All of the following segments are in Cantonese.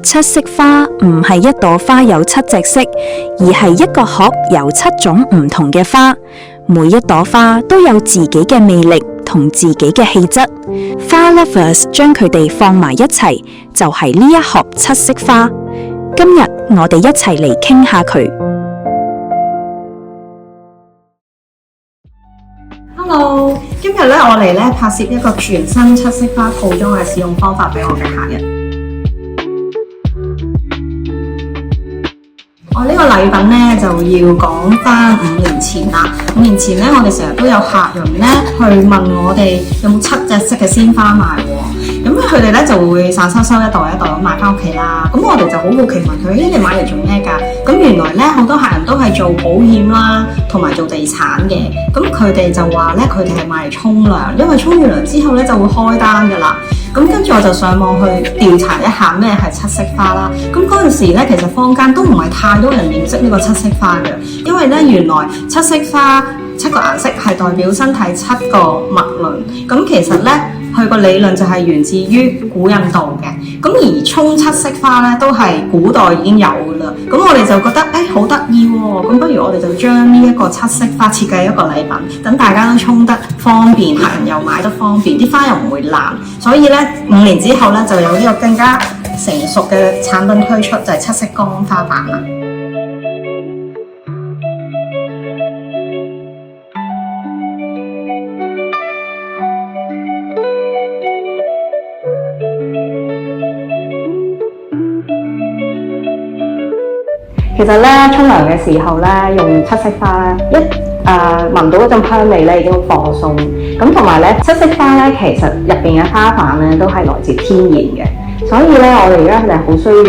七色花唔係一朵花有七隻色，而係一個殼有七種唔同嘅花。每一朵花都有自己嘅魅力同自己嘅氣質。花 lovers 將佢哋放埋一齊，就係呢一盒七色花。今日我哋一齊嚟傾下佢。Hello， 今日咧我嚟咧拍攝一個全新七色花套裝嘅使用方法俾我嘅客人。我呢個禮品咧就要講翻5年前啦。5年前咧，我哋成日都有客人咧去問我哋有冇7隻色嘅鮮花賣喎。咁佢哋咧就會散收一袋一袋咁買翻屋企啦。咁我哋就好好奇問佢：你買嚟做咩㗎？咁原來咧好多客人都係做保險啦，同埋做地產嘅。咁佢哋就話咧，佢哋係買嚟沖涼，因為沖完涼之後咧就會開單㗎啦。咁跟住我就上網去調查一下咩係七色花啦。咁嗰陣時咧，其實坊間都唔係太多人認識呢個七色花嘅，因為咧原來七色花7個顏色係代表身體7個脈輪。咁其實咧佢個理論就係源自於古印度嘅。咁而沖七色花咧都係古代已經有㗎啦。咁我哋就覺得好得意喎。咁不如我哋就將呢一個七色花設計一個禮品，等大家都沖得方便，客人又買得方便，啲花又唔會爛。所以咧5年之後咧就有呢個更加成熟嘅產品推出，就係七色乾花瓣啦。其實咧，沖涼嘅時候咧，用七色花咧，聞到嗰陣香味咧，已經好放鬆。咁同埋咧，七色花咧，其實入邊嘅花瓣咧，都係來自天然嘅。所以咧，我哋而家係好需要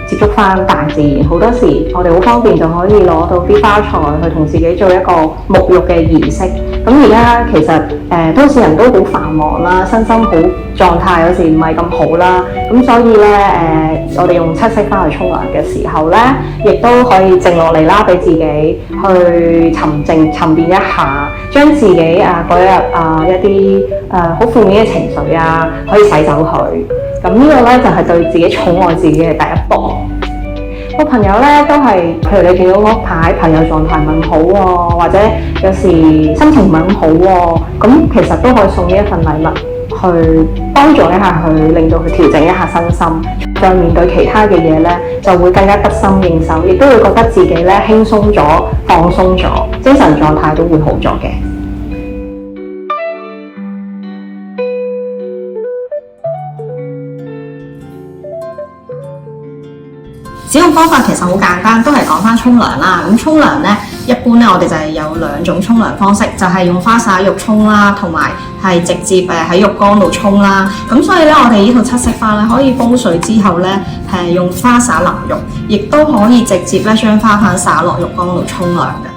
接觸翻大自然。好多時，我哋好方便就可以攞到啲花材去同自己做一個沐浴嘅儀式。咁而家其實都市人都好繁忙啦，身心好狀態有時唔係咁好啦。咁所以咧我哋用七色花去沖涼嘅時候咧，亦都可以靜落嚟啦，俾自己去沉澱一下，將自己嗰一日一啲好負面嘅情緒可以洗走佢。咁呢個咧就係對自己寵愛自己嘅第一步。我朋友咧都係，譬如你見到嗰排朋友狀態唔係咁好喎，或者有時心情唔係咁好喎，咁其實都可以送呢一份禮物去幫助一下佢，令到佢調整一下身心，再面對其他嘅嘢咧就會更加得心應手，亦都會覺得自己咧輕鬆咗、放鬆咗，精神狀態都會好咗嘅。使用方法其實好簡單，都係講翻沖涼啦。咁沖涼咧，一般咧我哋就係有2種沖涼方式，就係用花灑浴沖啦，同埋係直接喺浴缸度沖啦。咁所以咧，我哋呢套七色花咧，可以煲水之後咧，用花灑淋浴，亦都可以直接咧將花瓣灑落浴缸度沖涼嘅。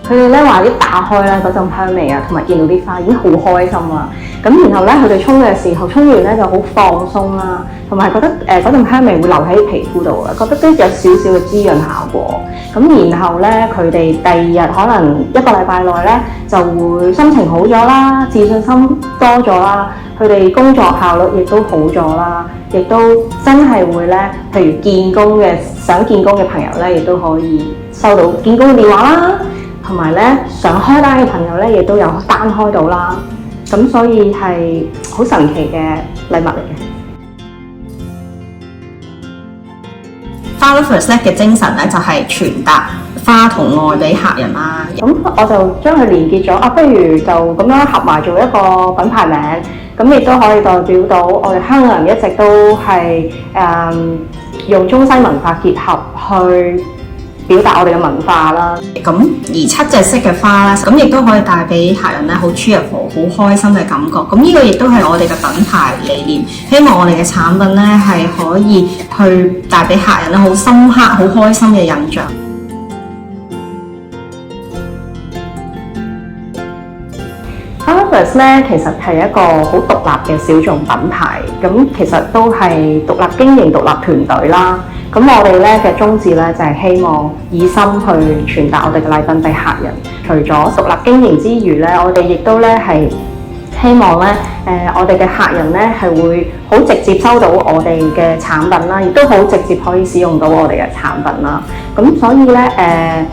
佢哋咧話一打開咧嗰陣香味同埋見到啲花已經好開心啦。咁然後咧佢哋沖嘅時候，沖完咧就好放鬆啦，同埋覺得嗰陣香味會留喺皮膚度覺得都有少少嘅滋潤效果。咁然後咧佢哋第2日可能1個禮拜內咧就會心情好咗啦，自信心多咗啦，佢哋工作效率亦都好咗啦，亦都真係會咧，譬如想見工嘅朋友咧，亦都可以收到見工嘅電話啦。同埋咧，想開單嘅朋友咧，亦都有單開到啦。咁所以係好神奇嘅禮物嚟嘅。花 lovers 咧嘅精神咧，就係傳達花同愛俾客人啦。咁我就將佢連結咗，不如就咁樣合埋做一個品牌名。咁亦都可以代表到我哋香港人一直都係用中西文化結合去表達我哋嘅文化啦。咁而7隻色嘅花咧，咁亦都可以帶俾客人咧好 cheerful、好開心嘅感覺。咁呢個亦都係我哋嘅品牌理念，希望我哋嘅產品咧係可以去帶俾客人咧好深刻、好開心嘅印象。花 lovers 咧其實係一個好獨立嘅小眾品牌，咁其實都係獨立經營、獨立團隊啦。咁我哋咧嘅宗旨咧就係希望以心去傳達我哋嘅禮品俾客人。除咗獨立經營之餘咧，我哋亦都咧係希望咧我哋嘅客人咧係會好直接收到我哋嘅產品啦，亦都好直接可以使用到我哋嘅產品啦。咁所以咧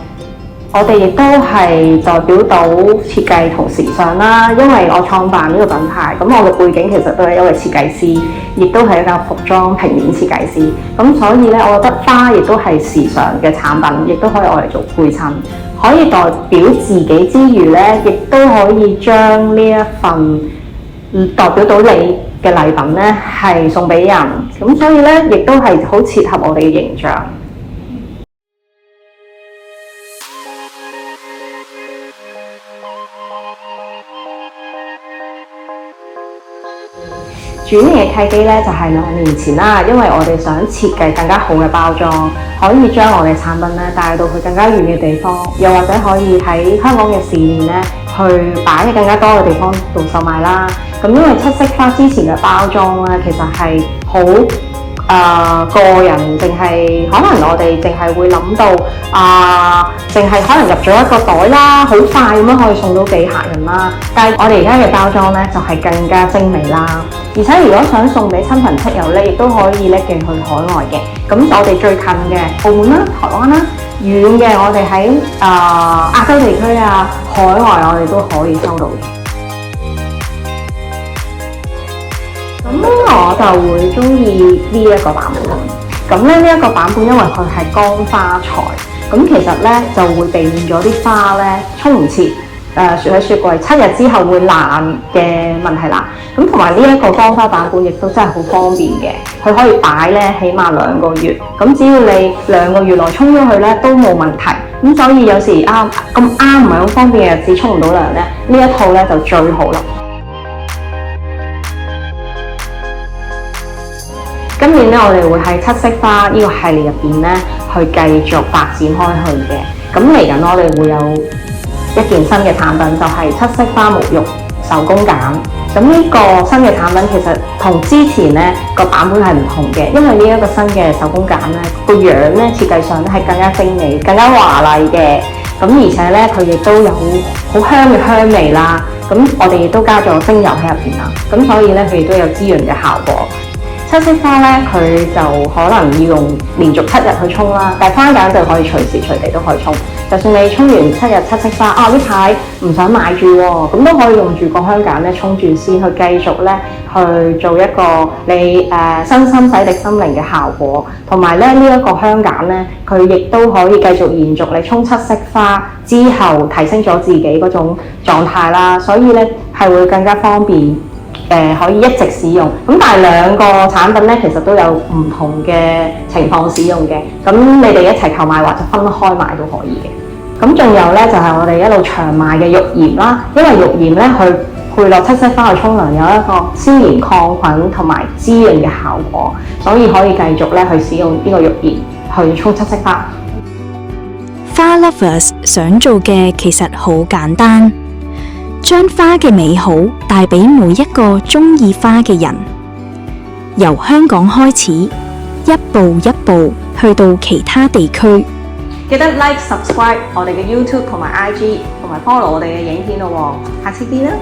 我哋亦都係代表到設計同時尚啦，因為我創辦呢個品牌，咁我嘅背景其實都係一位設計師，亦都係一個服裝平面設計師。咁所以咧，我覺得花亦都係時尚嘅產品，亦都可以攞嚟做配襯，可以代表自己之餘咧，亦都可以將呢一份代表到你嘅禮品咧，係送俾人。咁所以咧，亦都係好切合我哋嘅形象。轉型嘅契機咧，就係2年前啦，因為我哋想設計更加好嘅包裝，可以將我哋產品咧帶到去更加遠嘅地方，又或者可以喺香港嘅市面咧去擺喺更加多嘅地方度售賣啦。咁因為七色花之前嘅包裝咧，其實係好個人，淨係可能我哋淨係會諗到淨係可能入咗一個袋啦，好快咁樣可以送到俾客人啦。但係我哋而家嘅包裝咧就係更加精美啦，而且如果想送俾親朋戚友咧，亦都可以咧寄去海外嘅。咁我哋最近嘅澳門啦、台灣啦，遠嘅我哋喺亞洲地區啊、海外我哋都可以收到嘅。咁我就會中意呢一個版本。咁咧呢一個版本，因為佢係乾花材，咁其實咧就會避免咗啲花咧沖唔切，雪喺雪櫃7日之後會爛嘅問題啦。咁同埋呢一個乾花版本亦都真係好方便嘅，佢可以擺咧起碼2個月。咁只要你2個月內沖咗佢咧都冇問題。咁所以有時咁啱唔係好方便嘅日子沖唔到涼咧，呢一套咧就最好啦。今年咧，我哋會喺七色花呢個系列入邊咧，去繼續發展開去嘅。咁嚟緊，我哋會有一件新嘅產品，就係七色花沐浴手工梘。咁呢個新嘅產品其實同之前咧個版本係唔同嘅，因為呢一個新嘅手工梘咧個樣咧設計上咧係更加精美、更加華麗嘅。咁而且咧佢亦都有好香嘅香味啦。咁我哋亦都加咗精油喺入邊啦。咁所以咧佢亦都有滋潤嘅效果。七色花咧，佢就可能要用連續7日去沖啦，但係番梘就可以隨時隨地都可以沖。就算你沖完7日七色花，呢排唔想買住喎，咁都可以用住個香梘咧沖住先，去繼續咧去做一個你身心洗滌心靈嘅效果。同埋咧呢一個香梘咧，佢亦都可以繼續延續你沖七色花之後提升咗自己嗰種狀態啦，所以咧係會更加方便。可以一直使用，咁但係2個產品咧，其實都有唔同嘅情況使用嘅，咁你哋一齊購買或者分開買都可以嘅。咁仲有咧就係我哋一路長賣嘅浴鹽啦，因為浴鹽咧去配落七色花去沖涼，有一個消炎抗菌同埋滋潤嘅效果，所以可以繼續咧去使用呢個浴鹽去沖七色花。花 Lovers 想做嘅其實好簡單。將花嘅美好帶俾每一個鍾意花嘅人，由香港開始，一步一步去到其他地區。記得 like、subscribe 我哋嘅 YouTube 同埋 IG，同埋 follow 我哋嘅影片咯喎，下次見啦！